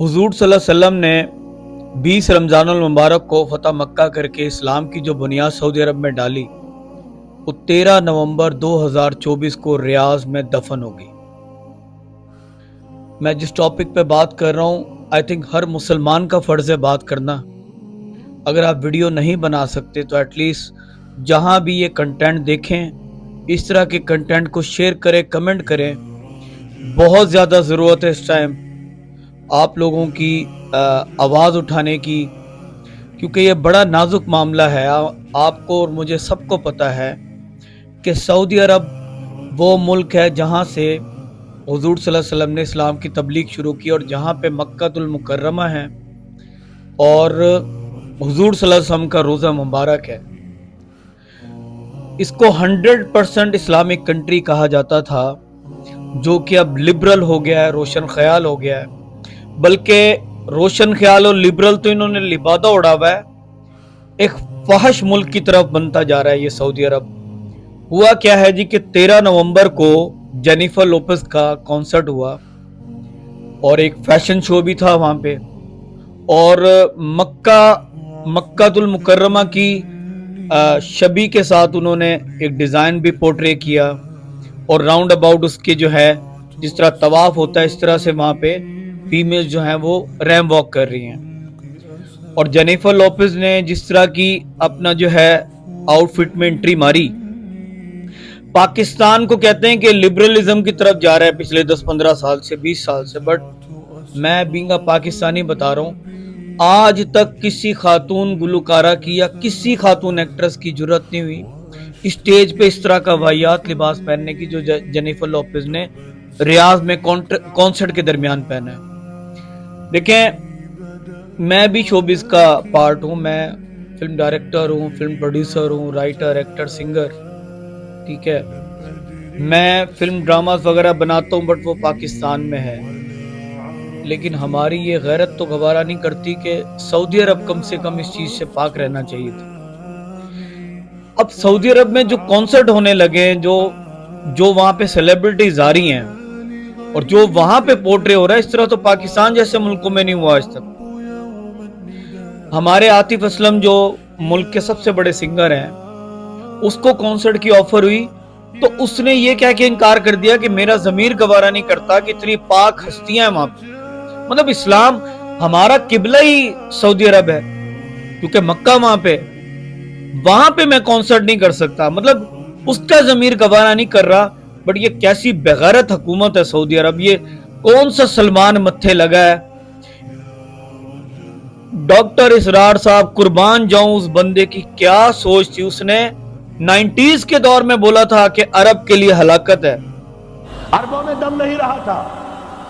हुजूर सल्लल्लाहु अलैहि वसल्लम ने 20 रमज़ानुल मुबारक को फ़तह मक्का करके इस्लाम की जो बुनियाद सऊदी अरब में डाली, वो 13 नवंबर 2024 को रियाज में दफन हो गई। मैं जिस टॉपिक पे बात कर रहा हूँ, आई थिंक हर मुसलमान का फ़र्ज़ है बात करना। अगर आप वीडियो नहीं बना सकते तो एटलीस्ट जहाँ भी ये कंटेंट देखें, इस तरह के कंटेंट को शेयर करें, कमेंट करें। बहुत ज़्यादा ज़रूरत है इस टाइम आप लोगों की आवाज़ उठाने की, क्योंकि ये बड़ा नाजुक मामला है। आपको और मुझे सबको पता है कि सऊदी अरब वो मुल्क है जहाँ से हुजूर सल्लल्लाहु अलैहि वसल्लम ने इस्लाम की तबलीग शुरू की और जहाँ पे मक्कातुल मुकर्रमा है और हुजूर सल्लल्लाहु अलैहि वसल्लम का रोज़ा मुबारक है। इसको 100% इस्लामिक कंट्री कहा जाता था, जो कि अब लिबरल हो गया है, रोशन ख्याल हो गया है। बल्कि रोशन ख्याल और लिबरल तो इन्होंने लिबादा उड़ा हुआ है, एक फहश मुल्क की तरफ बनता जा रहा है ये सऊदी अरब। हुआ क्या है जी कि 13 नवंबर को जेनिफर लोपेज का कॉन्सर्ट हुआ और एक फैशन शो भी था वहां पे, और मक्कातुल मुकर्रमा की शबी के साथ उन्होंने एक डिज़ाइन भी पोर्ट्रे किया और राउंड अबाउट उसके जो है जिस तरह तवाफ होता है इस तरह से वहां पे फीमेल्स जो हैं वो रैम वॉक कर रही हैं। और जेनिफर लोपेज ने जिस तरह की अपना जो है आउटफिट में एंट्री मारी, पाकिस्तान को कहते हैं कि लिबरलिज्म की तरफ जा रहा है पिछले 10-15 साल से, 20 साल से। बट मैं बीइंग पाकिस्तानी बता रहा हूँ, आज तक किसी खातून गुलकारा की या किसी खातून एक्ट्रेस की जरूरत नहीं हुई स्टेज पे इस तरह का वाहियात लिबास पहनने की जो जेनिफर लोपेज ने रियाज में कॉन्सर्ट के दरमियान पहना है। देखें, मैं भी शोबिस का पार्ट हूँ, मैं फिल्म डायरेक्टर हूँ, फिल्म प्रोड्यूसर हूँ, राइटर, एक्टर, सिंगर, ठीक है। मैं फिल्म ड्रामास वगैरह बनाता हूँ, बट वो पाकिस्तान में है। लेकिन हमारी ये गैरत तो गवारा नहीं करती कि सऊदी अरब कम से कम इस चीज से पाक रहना चाहिए था। अब सऊदी अरब में जो कॉन्सर्ट होने लगे, जो वहां पे सेलिब्रिटीज आ रही हैं और जो वहां पे पोर्ट्रे हो रहा है, इस तरह तो पाकिस्तान जैसे मुल्कों में नहीं हुआ आज तक। हमारे आतिफ असलम जो मुल्क के सबसे बड़े सिंगर हैं, उसको कॉन्सर्ट की ऑफर हुई तो उसने ये कह के इनकार कर दिया कि मेरा जमीर गवारा नहीं करता कि इतनी पाक हस्तियां हैं वहां पे। मतलब इस्लाम, हमारा किबला ही सऊदी अरब है, क्योंकि मक्का वहां पे मैं कॉन्सर्ट नहीं कर सकता। मतलब उसका जमीर गवारा नहीं कर रहा। बट ये कैसी बेगैरत हुकूमत है सऊदी अरब, ये कौन सा सलमान मत्थे लगा है। डॉक्टर इसरार साहब, कुर्बान जाऊं उस बंदे की क्या सोच थी। उसने 90s के दौर में बोला था कि अरब के लिए हलाकत है। अरबों में दम नहीं रहा था,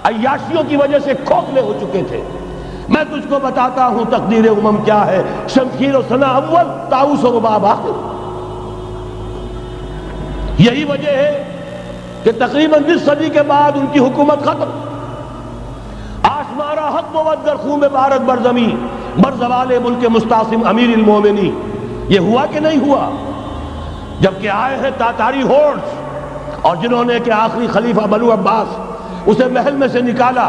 अय्याशियों की वजह से खोखले हो चुके थे। मैं तुझको बताता हूं तकदीर उमम क्या है, शमशीर और सना अव्वल, ताऊस और रुबाब आखिर। यही वजह है कि तकरीबन 20 सदी के बाद उनकी हुकूमत खत्म। आसमारा हक मुवद्दर खून में भारत बरजमी बरजवाले मुल्क मुस्तासिम अमीर इल मोमिनी। ये हुआ कि नहीं हुआ? जबकि आए हैं तातारी होर्स और जिन्होंने के आखिरी खलीफा बनु अब्बास उसे महल में से निकाला,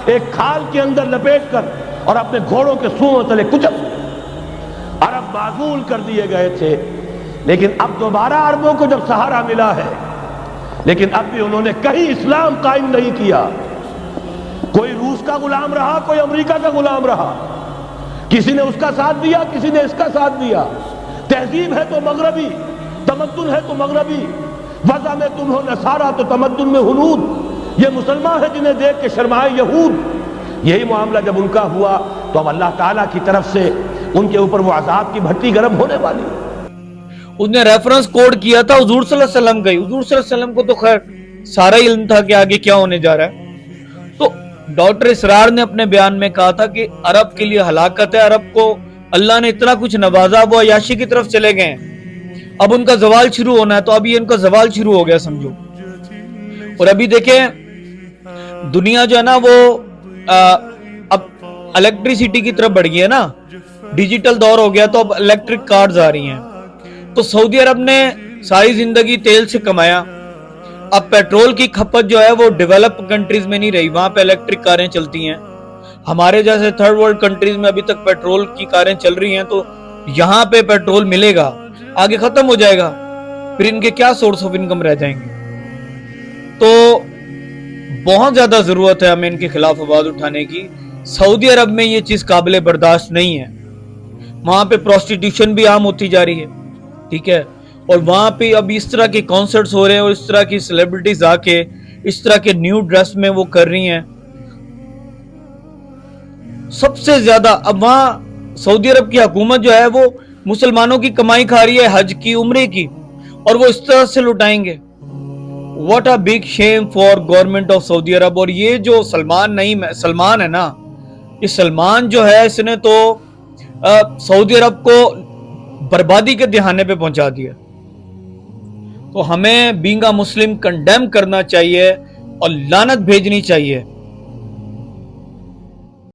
एक खाल के अंदर लपेट कर और अपने घोड़ों के सूंहों तले कुचल। अरब माजूल कर दिए गए थे, लेकिन अब दोबारा अरबों को जब सहारा मिला है, लेकिन अब भी उन्होंने कहीं इस्लाम कायम नहीं किया। कोई रूस का गुलाम रहा, कोई अमेरिका का गुलाम रहा, किसी ने उसका साथ दिया, किसी ने इसका साथ दिया। तहजीब है तो मगरबी, तमद्दुन है तो मगरबी, वज़ा में तुम हो नसारा तो तमद्दुन में हुनूद। ये मुसलमान है जिन्हें देख के शर्माए यहूद। यही मामला जब उनका हुआ तो अब अल्लाह ताला की तरफ से उनके ऊपर वो अजाब की भट्टी गर्म होने वाली। उसने रेफरेंस कोड किया था हुजूर सल्लल्लाहु अलैहि वसल्लम का ही। हुजूर सल्लल्लाहु अलैहि वसल्लम को तो खैर सारा इल्म था कि आगे क्या होने जा रहा है। तो डॉक्टर इसरार ने अपने बयान में कहा था कि अरब के लिए हलाकत है, अरब को अल्लाह ने इतना कुछ नवाजा, वो अयाशी की तरफ चले गए, अब उनका जवाल शुरू होना है। तो अभी इनका जवाल शुरू हो गया समझो। और अभी देखें, दुनिया जो है ना वो अब इलेक्ट्रिसिटी की तरफ बढ़ गई है ना, डिजिटल दौर हो गया, तो अब इलेक्ट्रिक कार्स आ रही हैं। तो सऊदी अरब ने सारी जिंदगी तेल से कमाया, अब पेट्रोल की खपत जो है वो डेवलप कंट्रीज में नहीं रही, वहां पे इलेक्ट्रिक कारें चलती हैं। ہمارے جیسے تھرڈ ورلڈ کنٹریز میں ابھی تک پیٹرول کی کاریں چل رہی ہیں، تو یہاں پہ پیٹرول ملے گا، آگے ختم ہو جائے گا، پھر ان کے کیا سورس آف انکم رہ جائیں گے؟ تو بہت زیادہ ضرورت ہے ہمیں ان کے خلاف آواز اٹھانے کی۔ سعودی عرب میں یہ چیز قابل برداشت نہیں ہے، وہاں پہ پروسٹیٹیوشن بھی عام ہوتی جا رہی ہے، ٹھیک ہے، اور وہاں پہ اب اس طرح کے کانسرٹس ہو رہے ہیں اور اس طرح کی سیلیبریٹیز آ کے اس طرح کے نیو ڈریس میں وہ کر رہی ہیں۔ سب سے زیادہ اب وہاں سعودی عرب کی حکومت جو ہے وہ مسلمانوں کی کمائی کھا رہی ہے، حج کی، عمرے کی، اور وہ اس طرح سے لٹائیں گے۔ What a big shame for government of Saudi Arab. اور یہ جو سلمان ہے نا، یہ سلمان جو ہے اس نے تو سعودی عرب کو بربادی کے دہانے پہ پہنچا دیا۔ تو ہمیں بینگ اے مسلم کنڈیم کرنا چاہیے اور لعنت بھیجنی چاہیے